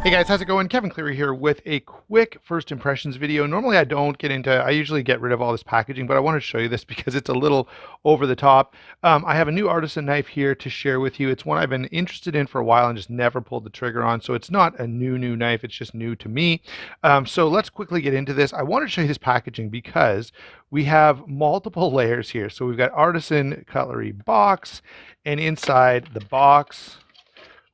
Hey guys, how's it going? Kevin Cleary here with a quick first impressions video. Normally I usually get rid of all this packaging, but I want to show you this because it's a little over the top. I have a new Artisan knife here to share with you. It's one I've been interested in for a while and just never pulled the trigger on. So it's not a new knife, it's just new to me. So let's quickly get into this. I want to show you this packaging because we have multiple layers here. So we've got Artisan Cutlery box, and inside the box,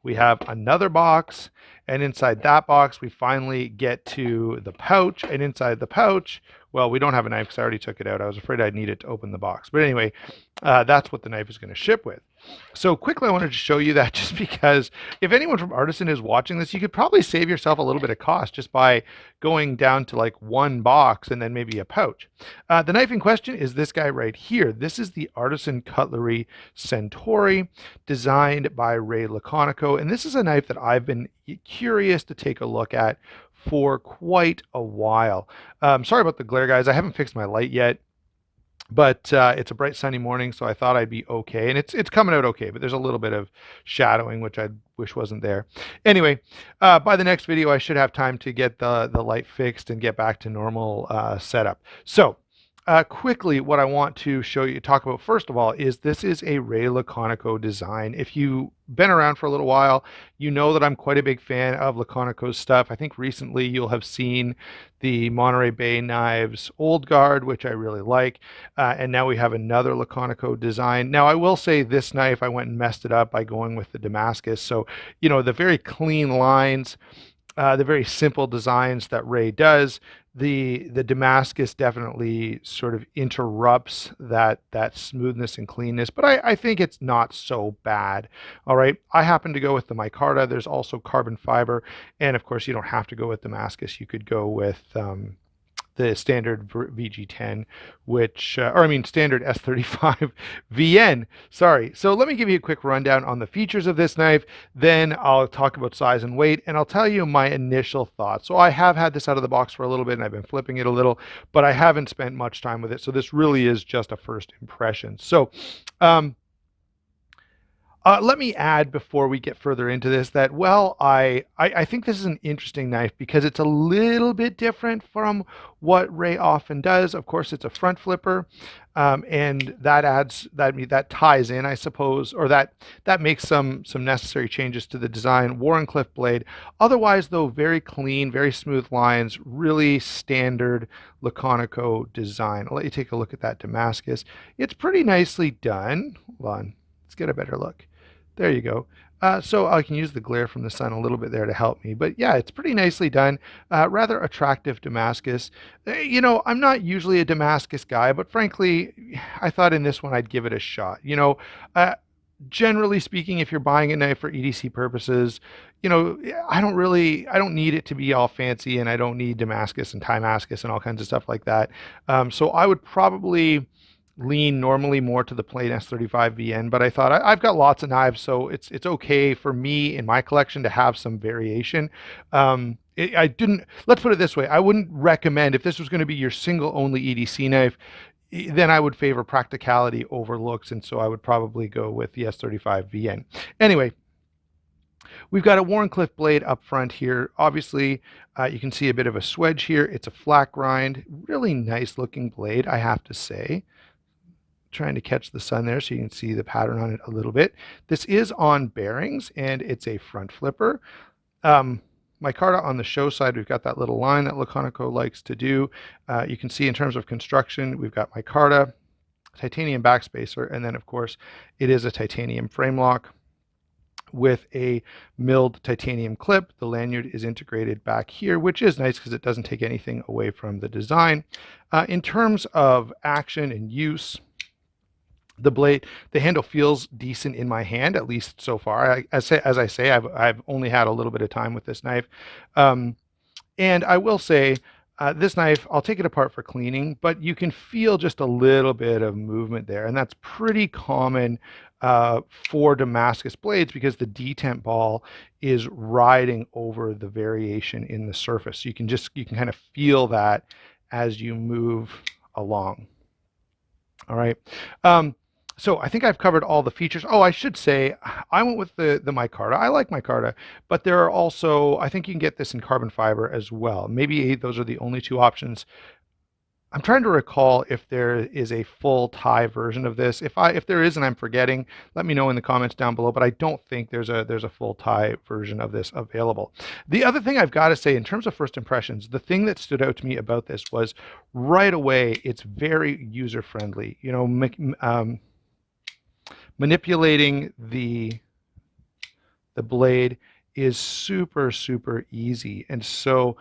we have another box, and inside that box we finally get to the pouch, and inside the pouch, well, we don't have a knife because I already took it out. I was afraid I'd need it to open the box, but anyway, that's what the knife is going to ship with. So quickly, I wanted to show you that just because if anyone from Artisan is watching this, you could probably save yourself a little bit of cost just by going down to like one box and then maybe a pouch. The knife in question is this guy right here. This is the Artisan Cutlery Centauri, designed by Ray Laconico, and this is a knife that I've been curious to take a look at for quite a while. Sorry about the glare, guys. I haven't fixed my light yet, but it's a bright sunny morning, so I thought I'd be okay, and it's coming out okay, but there's a little bit of shadowing which I wish wasn't there. Anyway, by the next video I should have time to get the light fixed and get back to normal setup. So quickly, what I want to talk about first of all, is this is a Ray Laconico design. If you've been around for a little while, you know that I'm quite a big fan of Laconico's stuff. I think recently you'll have seen the Monterey Bay Knives Old Guard, which I really like. And now we have another Laconico design. Now, I will say this knife, I went and messed it up by going with the Damascus. So, you know, the very clean lines, the very simple designs that Ray does, the Damascus definitely sort of interrupts that smoothness and cleanness, but I think it's not so bad. All right, I happen to go with the micarta. There's also carbon fiber, and of course you don't have to go with Damascus. You could go with the standard VG10, standard S35 VN. Sorry. So let me give you a quick rundown on the features of this knife. Then I'll talk about size and weight, and I'll tell you my initial thoughts. So I have had this out of the box for a little bit, and I've been flipping it a little, but I haven't spent much time with it. So this really is just a first impression. So, let me add before we get further into this that, well, I think this is an interesting knife because it's a little bit different from what Ray often does. Of course, it's a front flipper, and that ties in, I suppose, or that makes some necessary changes to the design. Wharncliffe blade. Otherwise, though, very clean, very smooth lines, really standard Laconico design. I'll let you take a look at that Damascus. It's pretty nicely done. Hold on, let's get a better look. There you go. So I can use the glare from the sun a little bit there to help me. But yeah, it's pretty nicely done. Rather attractive Damascus. You know, I'm not usually a Damascus guy, but frankly, I thought in this one I'd give it a shot. You know, generally speaking, if you're buying a knife for EDC purposes, you know, I don't need it to be all fancy, and I don't need Damascus and Timascus and all kinds of stuff like that. So I would probably lean normally more to the plain S35 VN, but I thought I've got lots of knives, so it's okay for me in my collection to have some variation. I didn't, let's put it this way, I wouldn't recommend, if this was going to be your single only EDC knife, then I would favor practicality over looks, and so I would probably go with the S35 VN. Anyway, we've got a Wharncliffe blade up front here. Obviously, you can see a bit of a swedge here. It's a flat grind, really nice looking blade, I have to say. Trying to catch the sun there so you can see the pattern on it a little bit. This is on bearings, and it's a front flipper. Micarta on the show side, we've got that little line that Laconico likes to do. You can see in terms of construction, we've got micarta, titanium backspacer, and then of course it is a titanium frame lock with a milled titanium clip. The lanyard is integrated back here, which is nice because it doesn't take anything away from the design. In terms of action and use, the handle feels decent in my hand, at least so far. As I say, I've only had a little bit of time with this knife, and I will say this knife, I'll take it apart for cleaning, but you can feel just a little bit of movement there, and that's pretty common for Damascus blades because the detent ball is riding over the variation in the surface. You can kind of feel that as you move along. All right. So I think I've covered all the features. Oh, I should say I went with the micarta. I like micarta, but there are also, I think you can get this in carbon fiber as well. Maybe those are the only two options. I'm trying to recall if there is a full tie version of this. If there is and I'm forgetting, let me know in the comments down below. But I don't think there's a full tie version of this available. The other thing I've got to say in terms of first impressions, the thing that stood out to me about this was right away it's very user friendly. You know, manipulating the blade is super easy, and so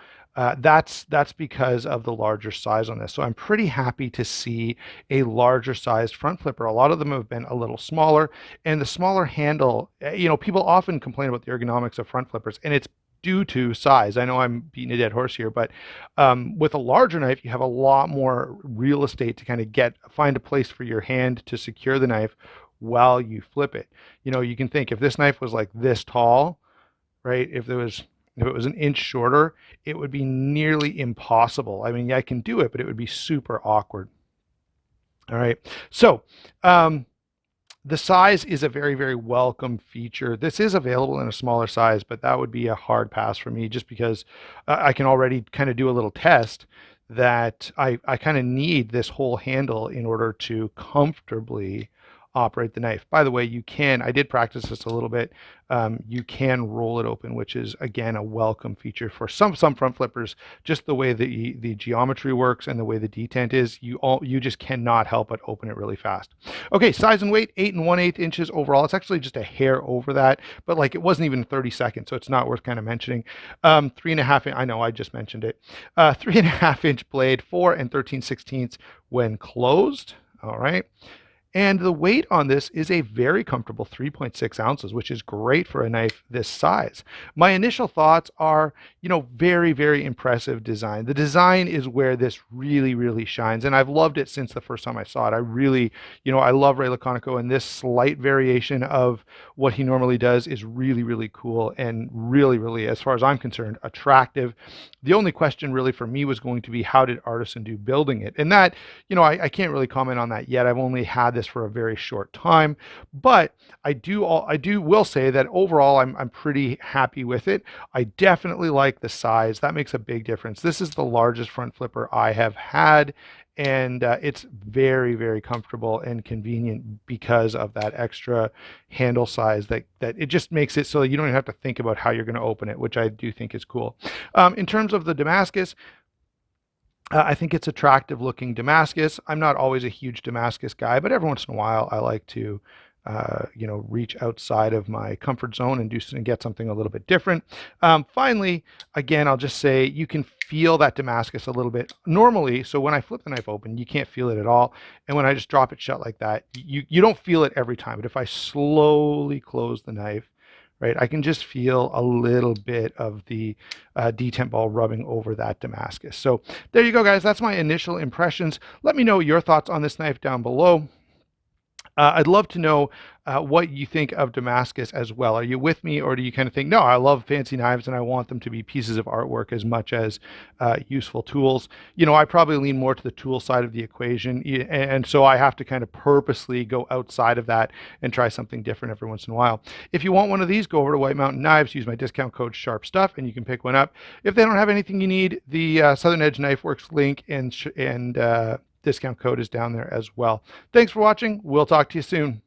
that's because of the larger size on this. So I'm pretty happy to see a larger sized front flipper. A lot of them have been a little smaller, and the smaller handle, you know, people often complain about the ergonomics of front flippers, and it's due to size. I know I'm beating a dead horse here, but with a larger knife, you have a lot more real estate to kind of find a place for your hand to secure the knife while you flip it. You know, you can think if this knife was like this tall, right? If it was an inch shorter, it would be nearly impossible. I mean, yeah, I can do it, but it would be super awkward. All right. So, the size is a very welcome feature. This is available in a smaller size, but that would be a hard pass for me just because I can already kind of do a little test that I kind of need this whole handle in order to comfortably operate the knife. By the way, I did practice this a little bit. You can roll it open, which is again a welcome feature for some front flippers. Just the way the geometry works and the way the detent is, you just cannot help but open it really fast. Okay, size and weight, 8 1/8 inches overall. It's actually just a hair over that, but like it wasn't even 30 seconds, so it's not worth kind of mentioning. 3.5. I know I just mentioned it. 3.5-inch blade, 4 13/16 when closed. All right. And the weight on this is a very comfortable 3.6 ounces, which is great for a knife this size. My initial thoughts are, you know, very impressive design. The design is where this really shines, and I've loved it since the first time I saw it. I really, you know, I love Ray Laconico, and this slight variation of what he normally does is really cool and really, as far as I'm concerned, attractive. The only question really for me was going to be, how did Artisan do building it? And that, you know, I can't really comment on that yet. I've only had this for a very short time, but I will say that overall I'm pretty happy with it. I definitely like the size. That makes a big difference. This is the largest front flipper I have had, and it's very comfortable and convenient because of that extra handle size that it just makes it so you don't even have to think about how you're going to open it, which I do think is cool. In terms of the Damascus, I think it's attractive looking Damascus. I'm not always a huge Damascus guy, but every once in a while I like to, you know, reach outside of my comfort zone and get something a little bit different. Finally, again, I'll just say you can feel that Damascus a little bit normally. So when I flip the knife open, you can't feel it at all. And when I just drop it shut like that, you don't feel it every time. But if I slowly close the knife, right, I can just feel a little bit of the detent ball rubbing over that Damascus. So there you go, guys. That's my initial impressions. Let me know your thoughts on this knife down below. I'd love to know what you think of Damascus as well. Are you with me, or do you kind of think, no, I love fancy knives and I want them to be pieces of artwork as much as useful tools? You know, I probably lean more to the tool side of the equation, and so I have to kind of purposely go outside of that and try something different every once in a while. If you want one of these, go over to White Mountain Knives, use my discount code SHARPSTUFF, and you can pick one up. If they don't have anything you need, the Southern Edge Knife Works link and discount code is down there as well. Thanks for watching. We'll talk to you soon.